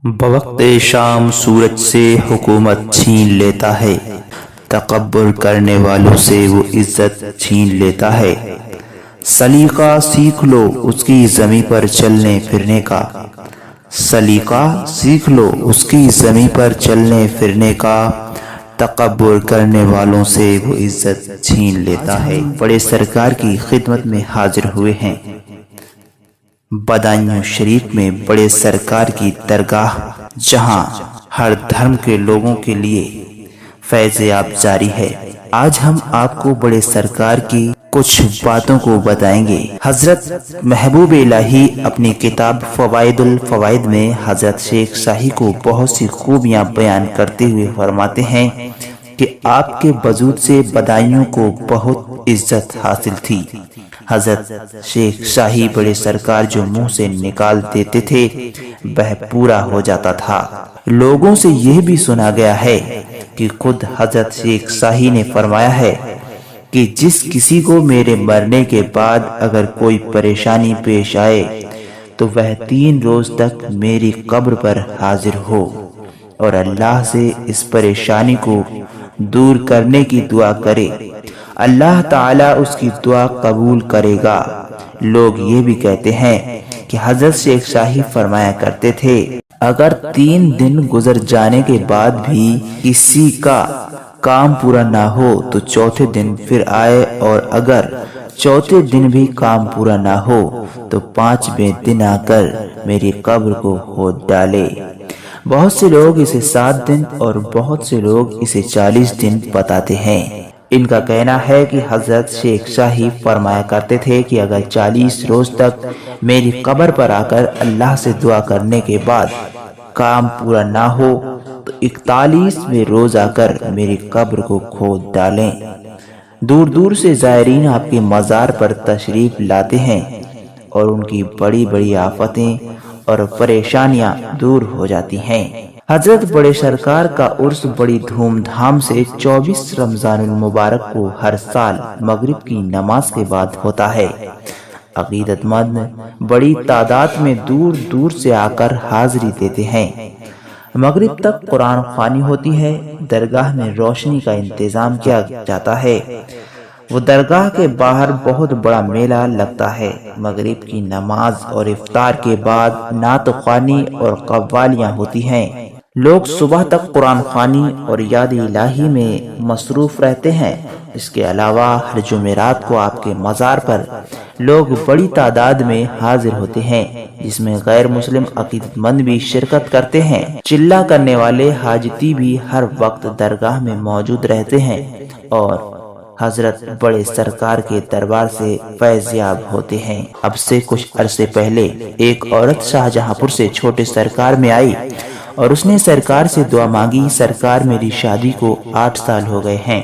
بوقت شام سورج سے حکومت چھین لیتا ہے، تکبر کرنے والوں سے وہ عزت چھین لیتا ہے۔ سلیقہ سیکھ لو اس کی زمین پر چلنے پھرنے کا، سلیقہ سیکھ لو اس کی زمین پر چلنے پھرنے کا، تکبر کرنے والوں سے وہ عزت چھین لیتا ہے۔ بڑے سرکار کی خدمت میں حاضر ہوئے ہیں۔ بدایوں شریف میں بڑے سرکار کی درگاہ، جہاں ہر دھرم کے لوگوں کے لیے فیض یاب جاری ہے۔ آج ہم آپ کو بڑے سرکار کی کچھ باتوں کو بتائیں گے۔ حضرت محبوب الہی اپنی کتاب فوائد الفوائد میں حضرت شیخ شاہی کو بہت سی خوبیاں بیان کرتے ہوئے فرماتے ہیں کہ آپ کے وجود سے بدایوں کو بہت عزت حاصل تھی۔ حضرت شیخ شاہی بڑے سرکار جو منہ سے نکال دیتے تھے وہ پورا ہو جاتا تھا۔ لوگوں سے یہ بھی سنا گیا ہے کہ خود حضرت شیخ شاہی نے فرمایا ہے کہ جس کسی کو میرے مرنے کے بعد اگر کوئی پریشانی پیش آئے تو وہ 3 روز تک میری قبر پر حاضر ہو اور اللہ سے اس پریشانی کو دور کرنے کی دعا کرے، اللہ تعالیٰ اس کی دعا قبول کرے گا۔ لوگ یہ بھی کہتے ہیں کہ حضرت شیخ شاہی فرمایا کرتے تھے اگر 3 دن گزر جانے کے بعد بھی کسی کا کام پورا نہ ہو تو چوتھے دن پھر آئے، اور اگر چوتھے دن بھی کام پورا نہ ہو تو 5ویں دن آ کر میری قبر کو کھود ڈالے۔ بہت سے لوگ اسے 7 دن اور بہت سے لوگ اسے 40 دن بتاتے ہیں۔ ان کا کہنا ہے کہ حضرت شیخ شاہی فرمایا کرتے تھے کہ اگر 40 روز تک میری قبر پر آ کر اللہ سے دعا کرنے کے بعد کام پورا نہ ہو تو 41ویں روز آ کر میری قبر کو کھود ڈالیں۔ دور دور سے زائرین آپ کے مزار پر تشریف لاتے ہیں اور ان کی بڑی بڑی آفتیں اور پریشانیاں دور ہو جاتی ہیں۔ حضرت بڑے سرکار کا عرس بڑی دھوم دھام سے 24 رمضان المبارک کو ہر سال مغرب کی نماز کے بعد ہوتا ہے۔ عقیدت مند بڑی تعداد میں دور دور سے آ کر حاضری دیتے ہیں۔ مغرب تک قرآن خوانی ہوتی ہے، درگاہ میں روشنی کا انتظام کیا جاتا ہے، وہ درگاہ کے باہر بہت بڑا میلہ لگتا ہے۔ مغرب کی نماز اور افطار کے بعد نعت خوانی اور قوالیاں ہوتی ہیں۔ لوگ صبح تک قرآن خوانی اور یاد الہی میں مصروف رہتے ہیں۔ اس کے علاوہ ہر جمعرات کو آپ کے مزار پر لوگ بڑی تعداد میں حاضر ہوتے ہیں، جس میں غیر مسلم عقیدت مند بھی شرکت کرتے ہیں۔ چلہ کرنے والے حاجتی بھی ہر وقت درگاہ میں موجود رہتے ہیں اور حضرت بڑے سرکار کے دربار سے فیض یاب ہوتے ہیں۔ اب سے کچھ عرصے پہلے ایک عورت شاہجہاں پور سے چھوٹے سرکار میں آئی اور اس نے سرکار سے دعا مانگی، سرکار میری شادی کو 8 سال ہو گئے ہیں،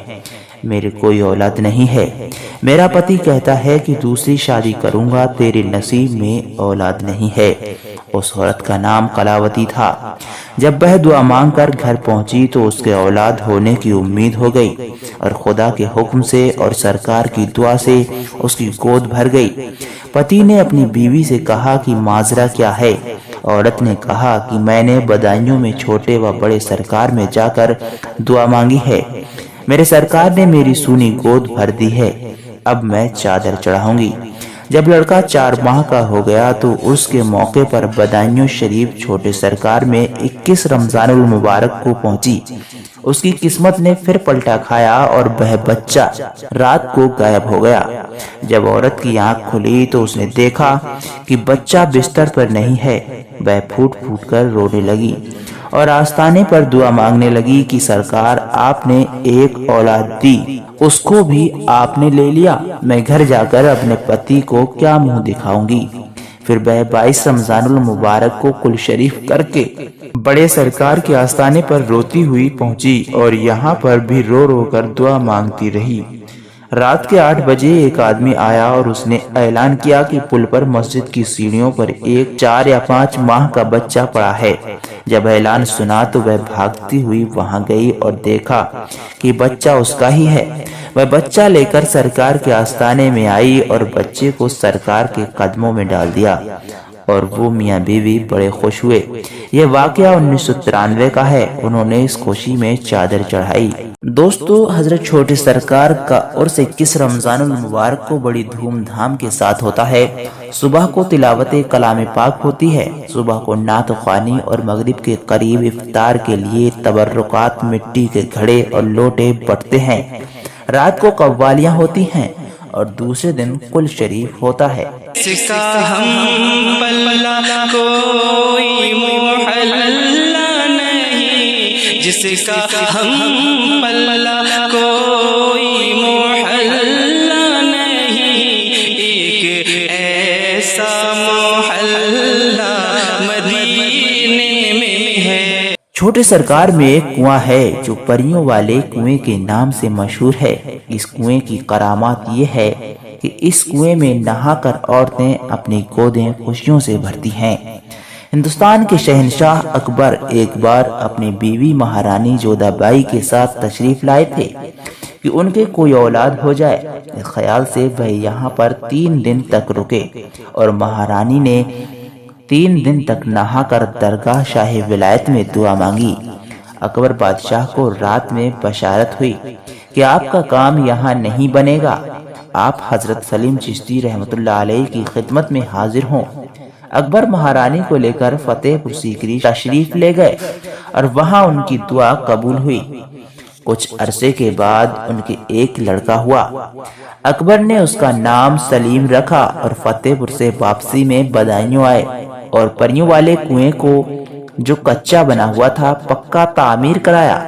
میرے کوئی اولاد نہیں ہے، میرا پتی کہتا ہے کہ دوسری شادی کروں گا، تیرے نصیب میں اولاد نہیں ہے۔ اس عورت کا نام کلاوتی تھا۔ جب وہ دعا مانگ کر گھر پہنچی تو اس کے اولاد ہونے کی امید ہو گئی اور خدا کے حکم سے اور سرکار کی دعا سے اس کی گود بھر گئی۔ پتی نے اپنی بیوی سے کہا کہ ماجرا کیا ہے؟ عورت نے کہا کہ میں نے بدایوں میں چھوٹے و بڑے سرکار میں جا کر دعا مانگی ہے، میرے سرکار نے میری سونی گود بھر دی ہے، اب میں چادر چڑھاؤں گی۔ جب لڑکا 4 ماہ کا ہو گیا تو اس کے موقع پر بدایوں شریف چھوٹے سرکار میں 21 رمضان المبارک کو پہنچی۔ اس کی قسمت نے پھر پلٹا کھایا اور وہ بچہ رات کو غائب ہو گیا۔ جب عورت کی آنکھ کھلی تو اس نے دیکھا کہ بچہ بستر پر نہیں ہے۔ وہ پھوٹ پھوٹ کر رونے لگی اور آستانے پر دعا مانگنے لگی کہ سرکار آپ نے ایک اولاد دی، اس کو بھی آپ نے لے لیا، میں گھر جا کر اپنے پتی کو کیا منہ دکھاؤں گی؟ پھر وہ 22 رمضان المبارک کو کل شریف کر کے بڑے سرکار کے آستانے پر روتی ہوئی پہنچی اور یہاں پر بھی رو رو کر دعا مانگتی رہی۔ رات کے 8 بجے ایک آدمی آیا اور اس نے اعلان کیا کہ پل پر مسجد کی سیڑھیوں پر ایک 4 یا 5 ماہ کا بچہ پڑا ہے۔ جب اعلان سنا تو وہ بھاگتی ہوئی وہاں گئی اور دیکھا کہ بچہ اس کا ہی ہے۔ وہ بچہ لے کر سرکار کے آستانے میں آئی اور بچے کو سرکار کے قدموں میں ڈال دیا اور وہ میاں بیوی بڑے خوش ہوئے۔ یہ واقعہ 1993 کا ہے۔ انہوں نے اس خوشی میں چادر چڑھائی۔ دوستو، حضرت چھوٹے سرکار کا عرس 21 رمضان المبارک کو بڑی دھوم دھام کے ساتھ ہوتا ہے۔ صبح کو تلاوت کلام پاک ہوتی ہے، صبح کو نعت خوانی اور مغرب کے قریب افطار کے لیے تبرکات مٹی کے گھڑے اور لوٹے بٹتے ہیں، رات کو قوالیاں ہوتی ہیں اور دوسرے دن قل شریف ہوتا ہے۔ جس کا ہم پلہ کوئی محلہ نہیں، جس کا ہم پلہ کوئی محلہ نہیں، ایک ایسا محلہ مدینے میں ہے۔ چھوٹے سرکار میں ایک کنواں ہے جو پریوں والے کنویں کے نام سے مشہور ہے۔ اس کنویں کی کرامات یہ ہے کہ اس کنویں میں نہا کر عورتیں اپنی گودیں خوشیوں سے بھرتی ہیں۔ ہندوستان کے شہنشاہ اکبر ایک بار اپنی بیوی مہارانی جودھا بائی کے ساتھ تشریف لائے تھے کہ ان کے کوئی اولاد ہو جائے۔ اس خیال سے وہ یہاں پر 3 دن تک رکے اور مہارانی نے 3 دن تک نہا کر درگاہ شاہ ولایت میں دعا مانگی۔ اکبر بادشاہ کو رات میں بشارت ہوئی کہ آپ کا کام یہاں نہیں بنے گا، آپ حضرت سلیم چشتی رحمت اللہ علیہ کی خدمت میں حاضر ہوں۔ اکبر مہارانی کو لے کر فتح پور سیکری تشریف لے گئے اور وہاں ان کی دعا قبول ہوئی۔ کچھ عرصے کے بعد ان کے ایک لڑکا ہوا۔ اکبر نے اس کا نام سلیم رکھا اور فتح پور سے واپسی میں بدایوں آئے اور پریوں والے کنویں کو جو کچا بنا ہوا تھا پکا تعمیر کرایا،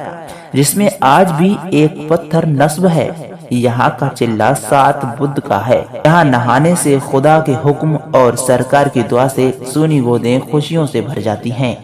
جس میں آج بھی ایک پتھر نصب ہے۔ یہاں کا چلہ 7 بدھ کا ہے۔ یہاں نہانے سے خدا کے حکم اور سرکار کی دعا سے سونی گودیں خوشیوں سے بھر جاتی ہیں۔